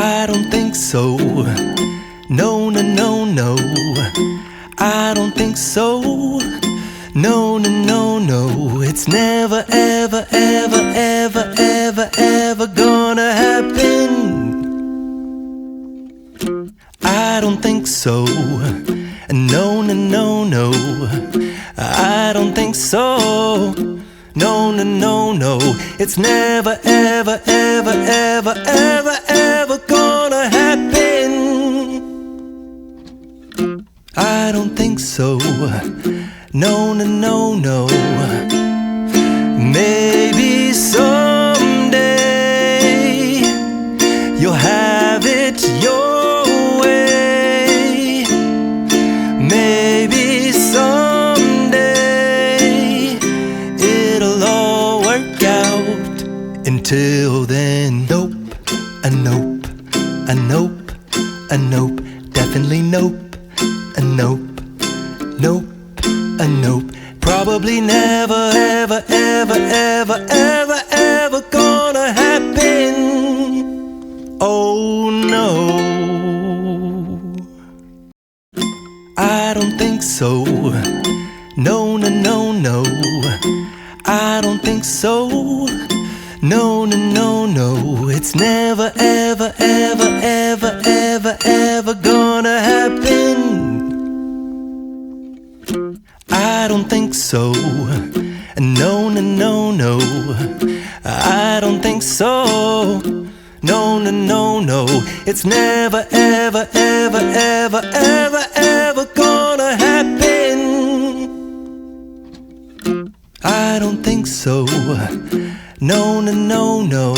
I don't think so. No, no, no, no. I don't think so. No, no, no, no. It's never, ever, ever, ever, ever, ever gonna happen. I don't think so. No, no, no, no. I don't think so. No, no, no, no. It's never, ever, ever, ever, ever, ever gonna happen. I don't think so. No, no, no, no. Maybe someday you'll have it your way. Maybe someday it'll all work out. Until then, nope, a nope, a nope, a nope, definitely nope, a nope, nope, a nope. Probably never, ever, ever, ever, ever, ever gonna happen. Oh no, I don't think so. No, no, no, no. I don't think so. No, no, no, no. It's never, ever, ever, ever, ever, ever gonna happen. I don't think so. No, no, no, no. I don't think so. No, no, no, no. It's never, ever, ever, ever, ever, ever gonna happen. I don't think so. No, no, no, no.